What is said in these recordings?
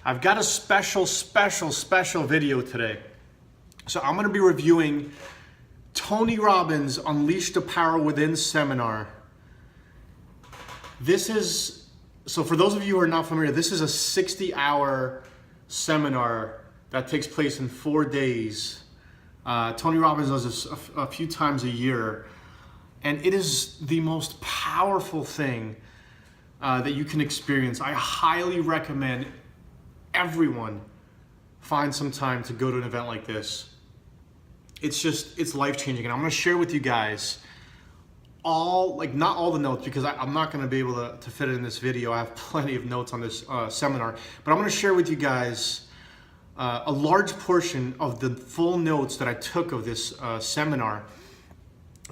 I've got a special video today. So I'm going to be reviewing Tony Robbins' Unleash the Power Within seminar. So for those of you who are not familiar, this is a 60-hour seminar that takes place in 4 days. Tony Robbins does this a few times a year, and it is the most powerful thing that you can experience. I highly recommend everyone find some time to go to an event like this. It's life-changing, and I'm going to share with you guys not all the notes, because I'm not going to be able to fit it in this video. I have plenty of notes on this seminar, but I'm going to share with you guys a large portion of the full notes that I took of this seminar.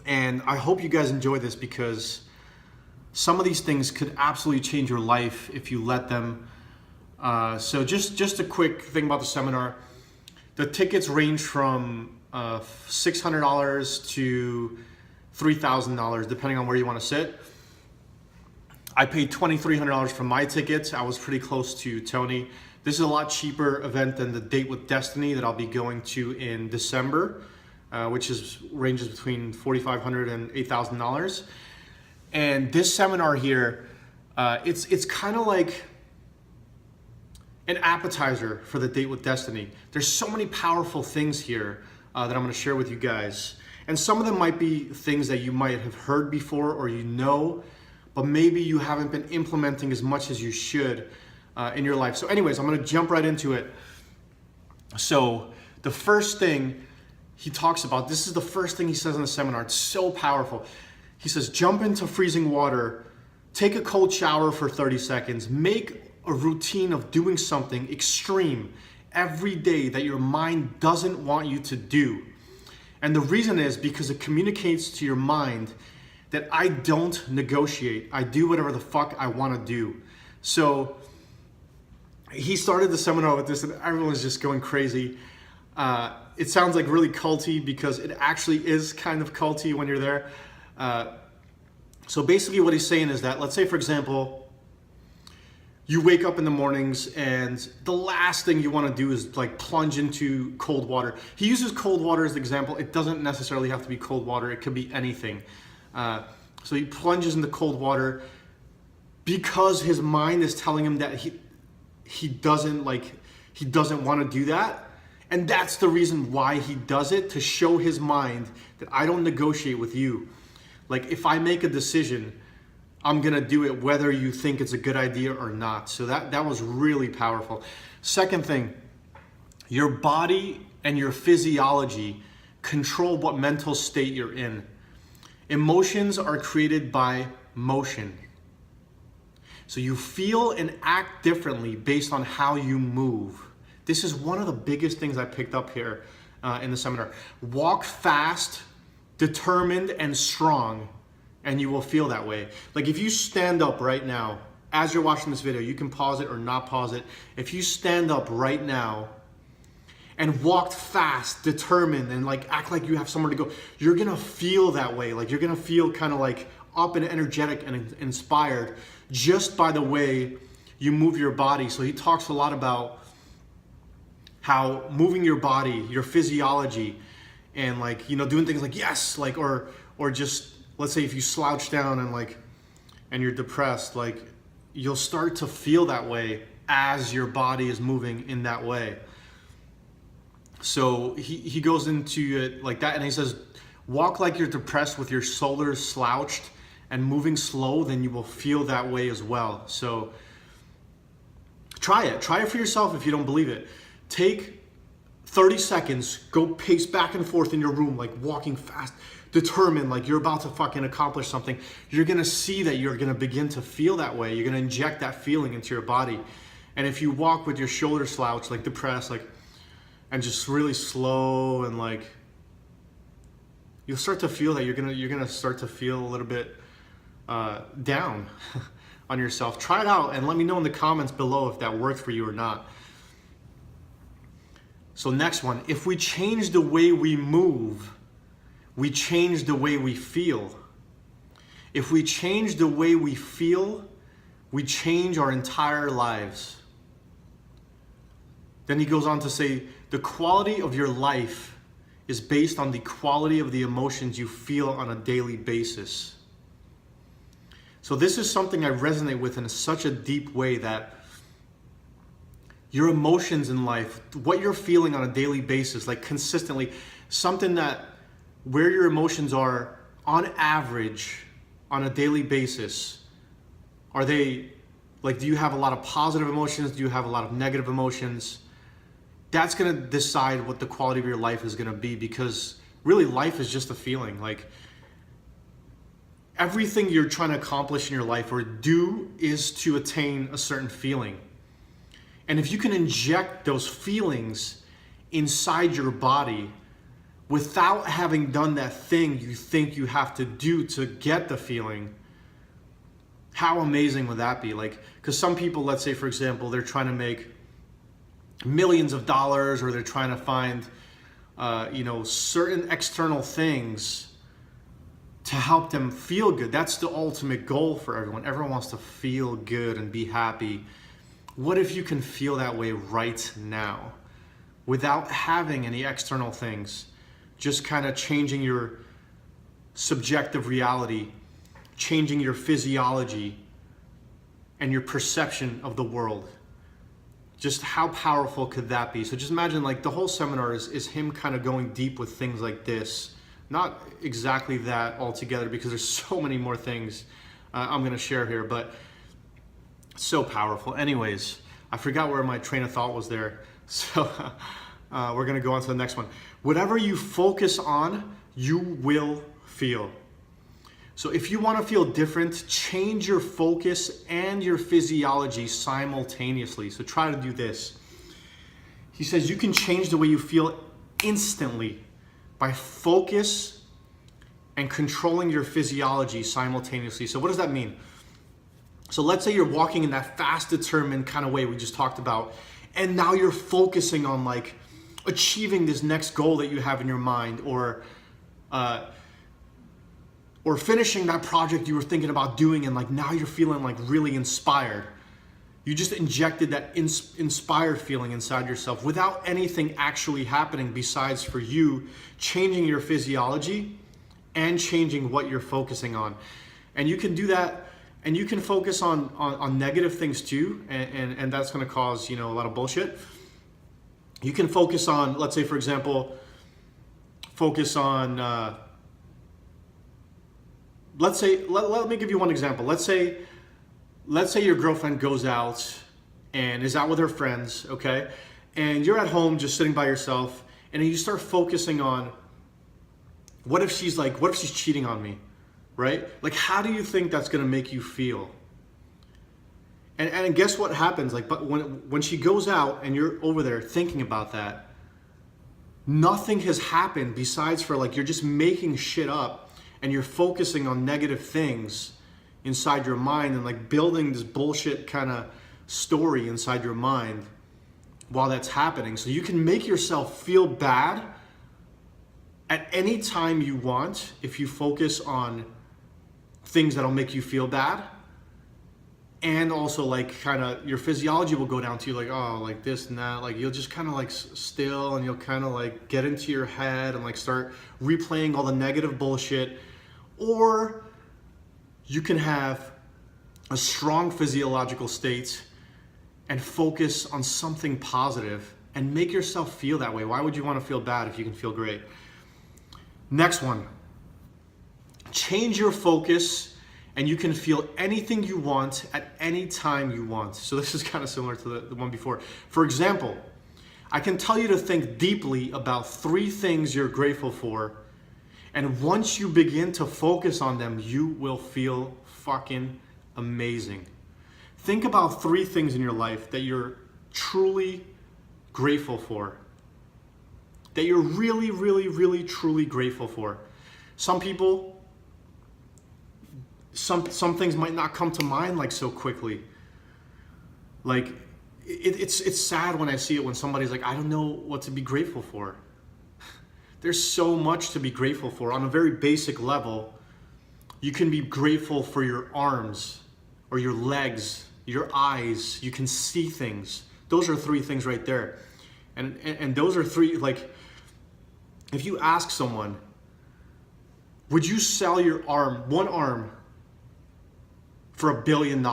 And I hope you guys enjoy this, because some of these things could absolutely change your life if you let them. So just a quick thing about the seminar. The tickets range from $600 to $3,000, depending on where you want to sit. I paid $2,300 for my tickets. I was pretty close to Tony. This is a lot cheaper event than the Date with Destiny that I'll be going to in December, which ranges between $4,500 and $8,000. And this seminar here, it's kind of like an appetizer for the Date with Destiny. There's so many powerful things here that I'm going to share with you guys. And some of them might be things that you might have heard before or but maybe you haven't been implementing as much as you should in your life. So anyways, I'm going to jump right into it. So the first thing he talks about, this is the first thing he says in the seminar. It's so powerful. He says, jump into freezing water, take a cold shower for 30 seconds, make a routine of doing something extreme every day that your mind doesn't want you to do. And the reason is because it communicates to your mind that I don't negotiate. I do whatever the fuck I want to do. So he started the seminar with this, and everyone was just going crazy. It sounds like really culty, because it actually is kind of culty when you're there. So basically what he's saying is that, let's say for example, you wake up in the mornings and the last thing you want to do is like plunge into cold water. He uses cold water as the example. It doesn't necessarily have to be cold water. It could be anything. So he plunges into cold water because his mind is telling him that he doesn't want to do that. And that's the reason why he does it, to show his mind that I don't negotiate with you. Like, if I make a decision, I'm going to do it whether you think it's a good idea or not. So that was really powerful. Second thing, your body and your physiology control what mental state you're in. Emotions are created by motion. So you feel and act differently based on how you move. This is one of the biggest things I picked up here in the seminar. Walk fast, determined, and strong, and you will feel that way. Like, if you stand up right now, as you're watching this video, you can pause it or not pause it. If you stand up right now and walk fast, determined, and like act like you have somewhere to go, you're gonna feel that way. Like, you're gonna feel kind of like up and energetic and inspired just by the way you move your body. So he talks a lot about how moving your body, your physiology, and like, doing things like yes, like, or just, let's say if you slouch down and you're depressed, like, you'll start to feel that way as your body is moving in that way. So he goes into it like that, and he says, walk like you're depressed with your shoulders slouched and moving slow, then you will feel that way as well. So try it for yourself if you don't believe it. Take 30 seconds, go pace back and forth in your room, like walking fast, determined, like you're about to fucking accomplish something. You're gonna see that you're gonna begin to feel that way. You're gonna inject that feeling into your body. And if you walk with your shoulders slouched, like depressed, like, and just really slow, and like, you'll start to feel that you're gonna start to feel a little bit down on yourself. Try it out and let me know in the comments below if that worked for you or not. So next one, if we change the way we move, we change the way we feel. If we change the way we feel, we change our entire lives. Then he goes on to say, the quality of your life is based on the quality of the emotions you feel on a daily basis. So this is something I resonate with in such a deep way, that your emotions in life, what you're feeling on a daily basis, like consistently, something that where your emotions are on average on a daily basis, are they like, do you have a lot of positive emotions? Do you have a lot of negative emotions? That's going to decide what the quality of your life is going to be, because really life is just a feeling. Like, everything you're trying to accomplish in your life or do is to attain a certain feeling. And if you can inject those feelings inside your body without having done that thing you think you have to do to get the feeling, how amazing would that be? Like, because some people, let's say for example, they're trying to make millions of dollars, or they're trying to find certain external things to help them feel good. That's the ultimate goal for everyone. Everyone wants to feel good and be happy. What if you can feel that way right now without having any external things? Just kind of changing your subjective reality, changing your physiology and your perception of the world. Just how powerful could that be? So just imagine, like, the whole seminar is him kind of going deep with things like this. Not exactly that altogether, because there's so many more things I'm going to share here, but so powerful. Anyways, I forgot where my train of thought was there. So we're going to go on to the next one. Whatever you focus on, you will feel. So if you want to feel different, change your focus and your physiology simultaneously. So try to do this. He says you can change the way you feel instantly by focus and controlling your physiology simultaneously. So what does that mean? So let's say you're walking in that fast, determined kind of way we just talked about, and now you're focusing on like achieving this next goal that you have in your mind, or finishing that project you were thinking about doing, and like now you're feeling like really inspired. You just injected that inspired feeling inside yourself without anything actually happening besides for you changing your physiology and changing what you're focusing on. And you can do that, and you can focus on negative things too, and that's going to cause, a lot of bullshit. You can focus on, let's say for example, let me give you one example. Let's say your girlfriend goes out and is out with her friends, okay? And you're at home just sitting by yourself, and you start focusing on, what if she's cheating on me, right? Like, how do you think that's gonna make you feel? And guess what happens? Like, but when she goes out and you're over there thinking about that, nothing has happened besides for like, you're just making shit up, and you're focusing on negative things inside your mind, and like building this bullshit kind of story inside your mind while that's happening. So you can make yourself feel bad at any time you want if you focus on things that'll make you feel bad. And also like kind of your physiology will go down to you, like, oh, like this and that. Like you'll just kind of like still, and you'll kind of like get into your head and like start replaying all the negative bullshit. Or you can have a strong physiological state and focus on something positive and make yourself feel that way. Why would you want to feel bad if you can feel great? Next one, change your focus and you can feel anything you want at any time you want. So this is kind of similar to the one before. For example, I can tell you to think deeply about 3 things you're grateful for, and once you begin to focus on them, you will feel fucking amazing. Think about 3 things in your life that you're truly grateful for, that you're really, really, really, truly grateful for. Some people, some things might not come to mind like so quickly. Like it's sad when I see it, when somebody's like, I don't know what to be grateful for. There's so much to be grateful for. On a very basic level, you can be grateful for your arms or your legs, your eyes. You can see things. Those are 3 things right there. And those are three, like, if you ask someone, would you sell your arm, one arm, for $1 billion?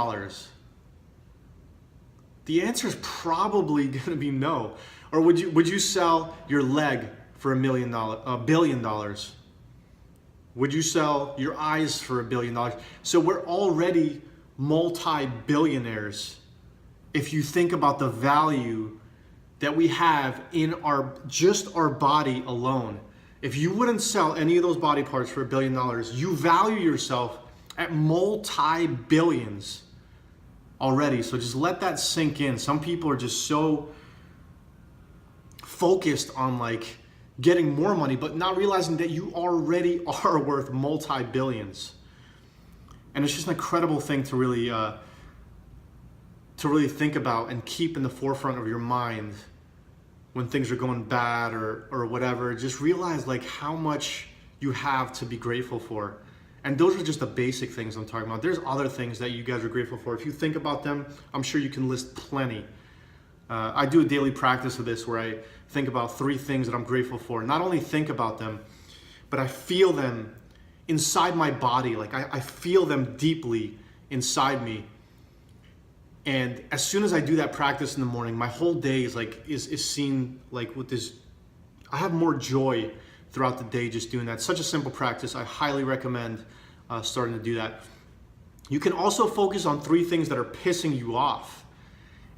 The answer is probably going to be no. Or would you sell your leg for $1 billion? Would you sell your eyes for $1 billion? So we're already multi-billionaires if you think about the value that we have in just our body alone. If you wouldn't sell any of those body parts for $1 billion, you value yourself at multi-billions already. So just let that sink in. Some people are just so focused on like getting more money, but not realizing that you already are worth multi-billions. And it's just an incredible thing to really think about and keep in the forefront of your mind when things are going bad or whatever. Just realize like how much you have to be grateful for. And those are just the basic things I'm talking about. There's other things that you guys are grateful for. If you think about them, I'm sure you can list plenty. I do a daily practice of this where I think about 3 things that I'm grateful for. Not only think about them, but I feel them inside my body. Like I feel them deeply inside me. And as soon as I do that practice in the morning, my whole day is seen like with this. I have more joy throughout the day just doing that. Such a simple practice. I highly recommend starting to do that. You can also focus on 3 things that are pissing you off.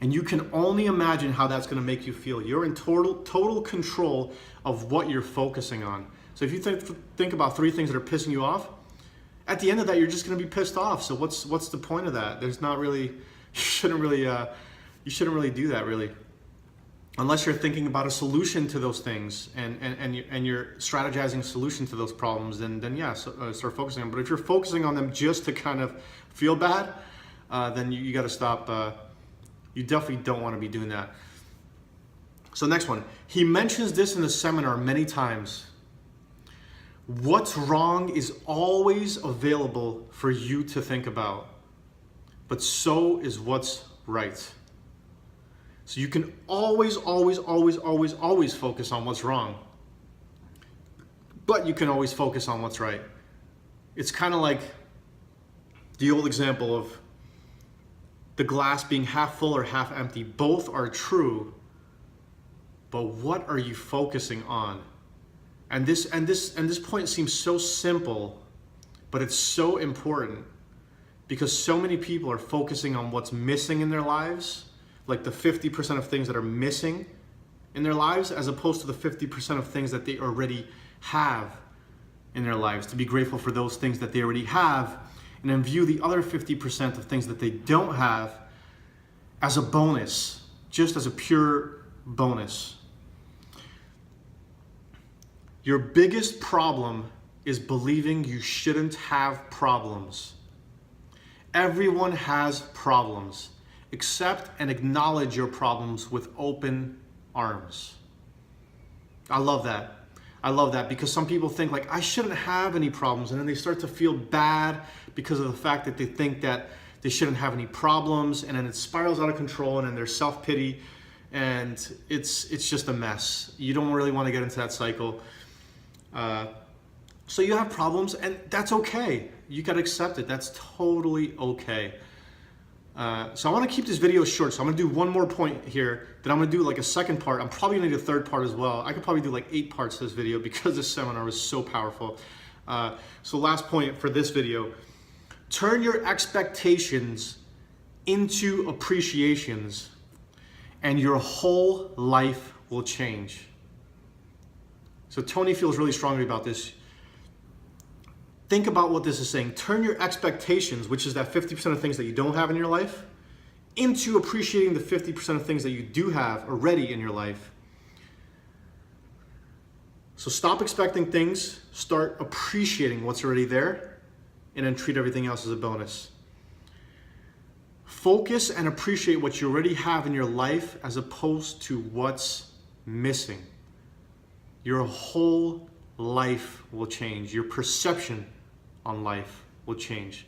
And you can only imagine how that's going to make you feel. You're in total control of what you're focusing on. So if you think about 3 things that are pissing you off, at the end of that, you're just going to be pissed off. So what's the point of that? There's not really, you shouldn't really do that really, unless you're thinking about a solution to those things and you're strategizing a solution to those problems. Then yeah, start focusing on them. But if you're focusing on them just to kind of feel bad, then you got to stop. You definitely don't want to be doing that. So next one, he mentions this in the seminar many times. What's wrong is always available for you to think about, but so is what's right. So you can always focus on what's wrong, but you can always focus on what's right. It's kind of like the old example of the glass being half full or half empty. Both are true, but what are you focusing on? And this point seems so simple, but it's so important because so many people are focusing on what's missing in their lives, like the 50% of things that are missing in their lives, as opposed to the 50% of things that they already have in their lives. To be grateful for those things that they already have, and then view the other 50% of things that they don't have as a bonus, just as a pure bonus. Your biggest problem is believing you shouldn't have problems. Everyone has problems. Accept and acknowledge your problems with open arms. I love that. I love that because some people think like, I shouldn't have any problems, and then they start to feel bad because of the fact that they think that they shouldn't have any problems, and then it spirals out of control, and then there's self-pity, and it's just a mess. You don't really want to get into that cycle. So you have problems, and that's okay. You got to accept it. That's totally okay. So I want to keep this video short, so I'm going to do one more point here, then I'm going to do like a second part. I'm probably going to do a third part as well. I could probably do like 8 parts to this video because this seminar was so powerful. So last point for this video, turn your expectations into appreciations and your whole life will change. So Tony feels really strongly about this. Think about what this is saying. Turn your expectations, which is that 50% of things that you don't have in your life, into appreciating the 50% of things that you do have already in your life. So stop expecting things, start appreciating what's already there, and then treat everything else as a bonus. Focus and appreciate what you already have in your life as opposed to what's missing. Your whole life will change. Your perception on life will change.